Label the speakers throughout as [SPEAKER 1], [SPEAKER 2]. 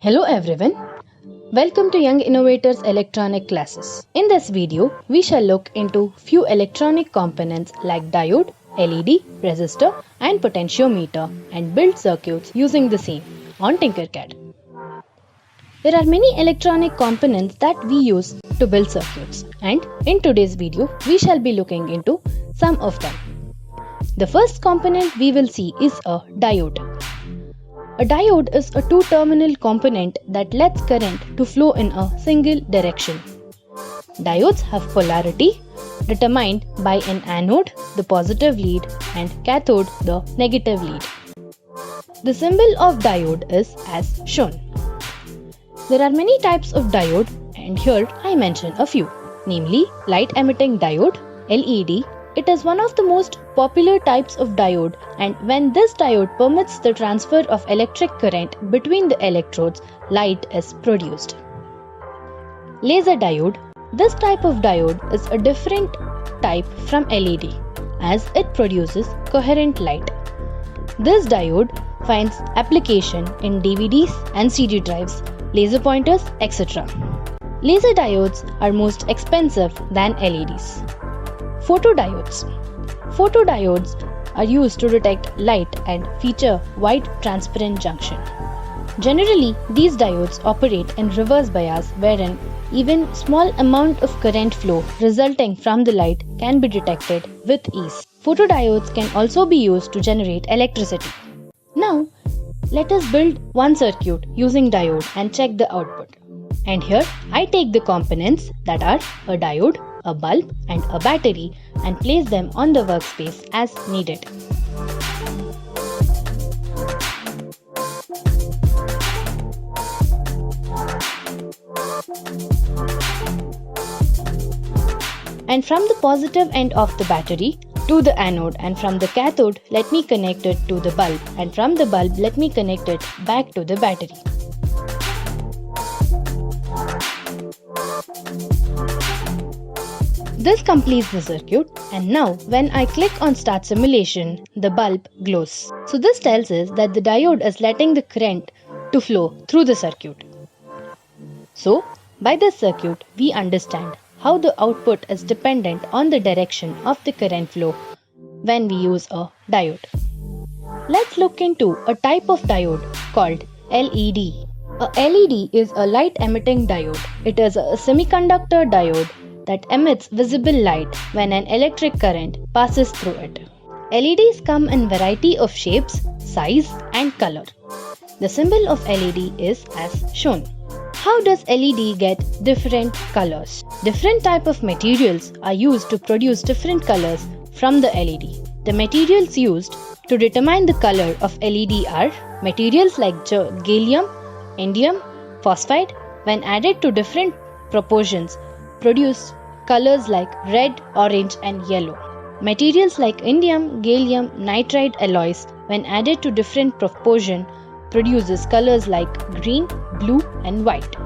[SPEAKER 1] Hello everyone, welcome to Young Innovators Electronic Classes. In this video, we shall look into few electronic components like diode, LED, resistor and potentiometer and build circuits using the same on Tinkercad. There are many electronic components that we use to build circuits, and in today's video, we shall be looking into some of them. The first component we will see is a diode. A diode is a two-terminal component that lets current to flow in a single direction. Diodes have polarity determined by an anode, the positive lead, and cathode, the negative lead. The symbol of diode is as shown. There are many types of diode, and here I mention a few, namely light emitting diode, LED. It is one of the most popular types of diode, and when this diode permits the transfer of electric current between the electrodes, light is produced. Laser diode. This type of diode is a different type from LED as it produces coherent light. This diode finds application in DVDs and CD drives, laser pointers, etc. Laser diodes are most expensive than LEDs. Photodiodes. Photodiodes are used to detect light and feature white transparent junction. Generally, these diodes operate in reverse bias wherein even small amount of current flow resulting from the light can be detected with ease. Photodiodes can also be used to generate electricity. Now, let us build one circuit using diode and check the output. And here I take the components that are a diode, a bulb and a battery and place them on the workspace as needed. And from the positive end of the battery to the anode, and from the cathode let me connect it to the bulb, and from the bulb let me connect it back to the battery. This completes the circuit, and now when I click on start simulation, the bulb glows. So this tells us that the diode is letting the current to flow through the circuit. So by this circuit we understand how the output is dependent on the direction of the current flow when we use a diode. Let's look into a type of diode called LED. A LED is a light emitting diode. It is a semiconductor diode that emits visible light when an electric current passes through it. LEDs come in variety of shapes, size and color. The symbol of LED is as shown. How does LED get different colors? Different type of materials are used to produce different colors from the LED. The materials used to determine the color of LED are materials like gallium, indium, phosphide. When added to different proportions, produce colors like red, orange and yellow. Materials like indium, gallium, nitride alloys, when added to different proportion, produces colors like green, blue and white.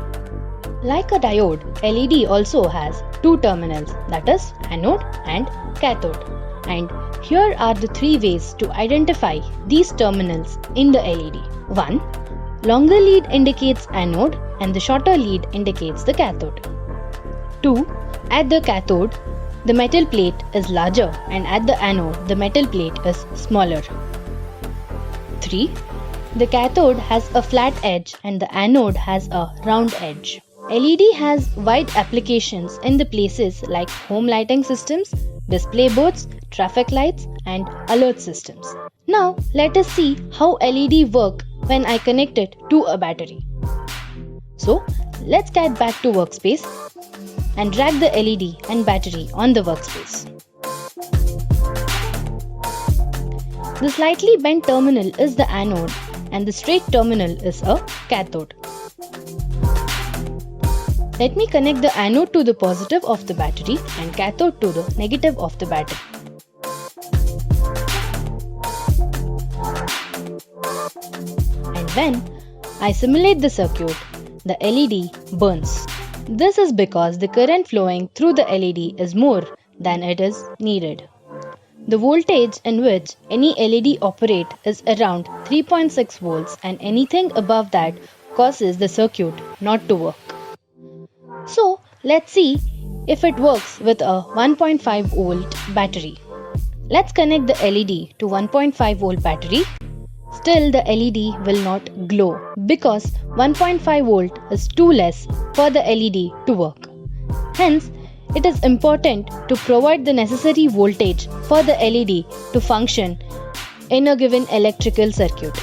[SPEAKER 1] Like a diode, LED also has two terminals, that is anode and cathode. And here are the three ways to identify these terminals in the LED. 1. Longer lead indicates anode and the shorter lead indicates the cathode. 2. At the cathode, the metal plate is larger and at the anode, the metal plate is smaller. 3. The cathode has a flat edge and the anode has a round edge. LED has wide applications in the places like home lighting systems, display boards, traffic lights and alert systems. Now let us see how LED work when I connect it to a battery. So let's get back to workspace and drag the LED and battery on the workspace. The slightly bent terminal is the anode and the straight terminal is a cathode. Let me connect the anode to the positive of the battery and cathode to the negative of the battery. And when I simulate the circuit, the LED burns. This is because the current flowing through the LED is more than it is needed. The voltage in which any LED operate is around 3.6 volts and anything above that causes the circuit not to work. So let's see if it works with a 1.5 volt battery. Let's connect the LED to 1.5 volt battery. Still the LED will not glow because 1.5 volt is too less for the LED to work. Hence, it is important to provide the necessary voltage for the LED to function in a given electrical circuit,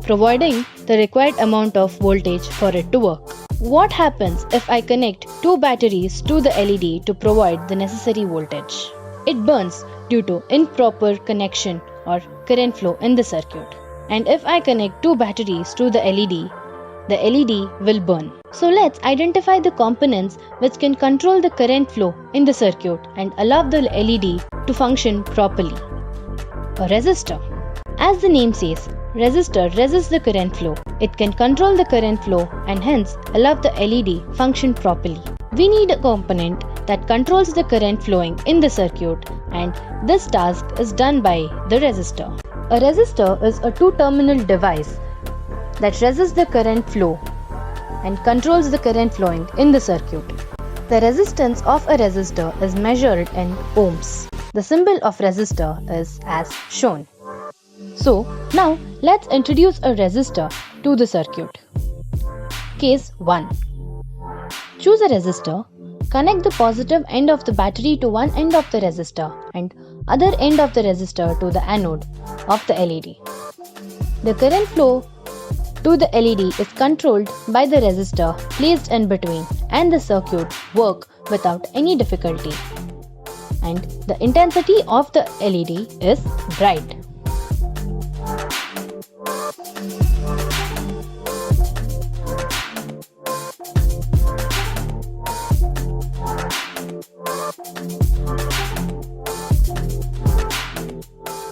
[SPEAKER 1] providing the required amount of voltage for it to work. What happens if I connect two batteries to the LED to provide the necessary voltage? It burns due to improper connection or current flow in the circuit. And if I connect two batteries to the LED will burn. So let's identify the components which can control the current flow in the circuit and allow the LED to function properly. A resistor. As the name says, resistor resists the current flow. It can control the current flow and hence allow the LED function properly. We need a component that controls the current flowing in the circuit, and this task is done by the resistor. A resistor is a two-terminal device that resists the current flow and controls the current flowing in the circuit. The resistance of a resistor is measured in ohms. The symbol of resistor is as shown. So now let's introduce a resistor to the circuit. Case 1. Choose a resistor. Connect the positive end of the battery to one end of the resistor and other end of the resistor to the anode of the LED. The current flow to the LED is controlled by the resistor placed in between and the circuit work without any difficulty. And the intensity of the LED is bright.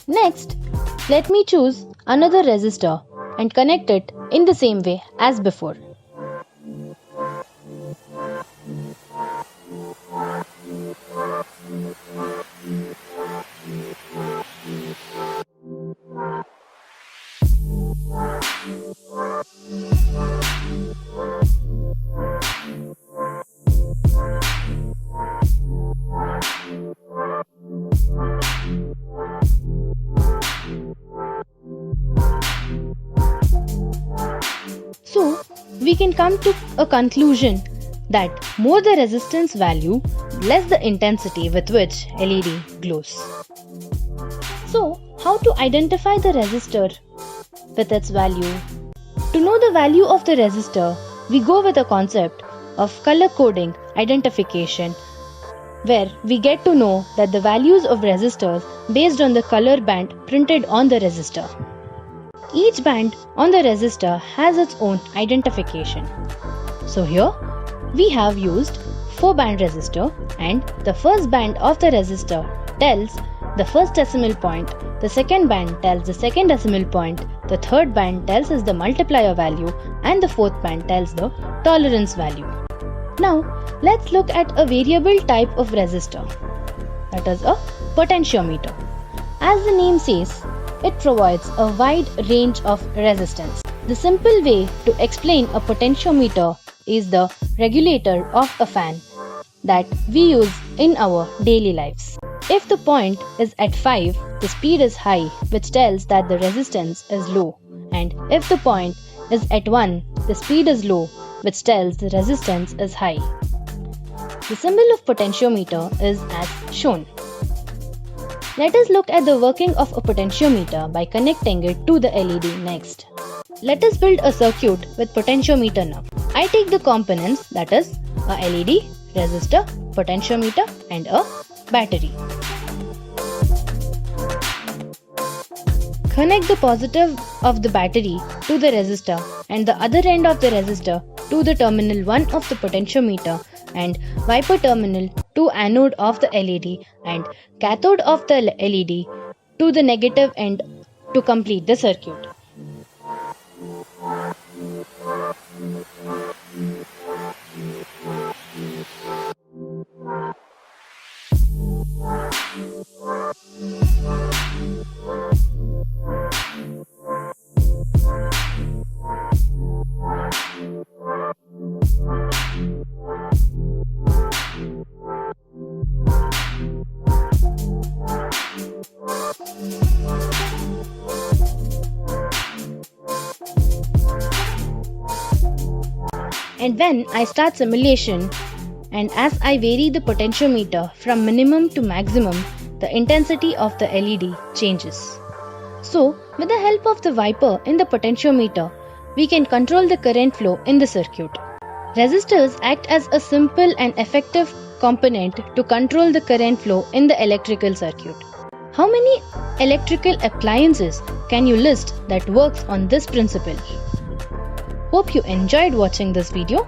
[SPEAKER 1] Next, let me choose another resistor and connect it in the same way as before. So, we can come to a conclusion that more the resistance value, less the intensity with which LED glows. So, how to identify the resistor with its value? To know the value of the resistor, we go with a concept of color coding identification, where we get to know that the values of resistors based on the color band printed on the resistor. Each band on the resistor has its own identification. So here we have used 4-band resistor, and the first band of the resistor tells the first decimal point, the second band tells the second decimal point, the third band tells us the multiplier value, and the fourth band tells the tolerance value. Now let's look at a variable type of resistor, that is a potentiometer. As the name says, it provides a wide range of resistance. The simple way to explain a potentiometer is the regulator of a fan that we use in our daily lives. If the point is at 5, the speed is high, which tells that the resistance is low. And if the point is at 1, the speed is low, which tells the resistance is high. The symbol of potentiometer is as shown. Let us look at the working of a potentiometer by connecting it to the LED next. Let us build a circuit with potentiometer now. I take the components, that is a LED, resistor, potentiometer and a battery. Connect the positive of the battery to the resistor and the other end of the resistor to the terminal 1 of the potentiometer and wiper terminal to anode of the LED and cathode of the LED to the negative end to complete the circuit. And when I start simulation, and as I vary the potentiometer from minimum to maximum, the intensity of the LED changes. So, with the help of the wiper in the potentiometer, we can control the current flow in the circuit. Resistors act as a simple and effective component to control the current flow in the electrical circuit. How many electrical appliances can you list that works on this principle? Hope you enjoyed watching this video.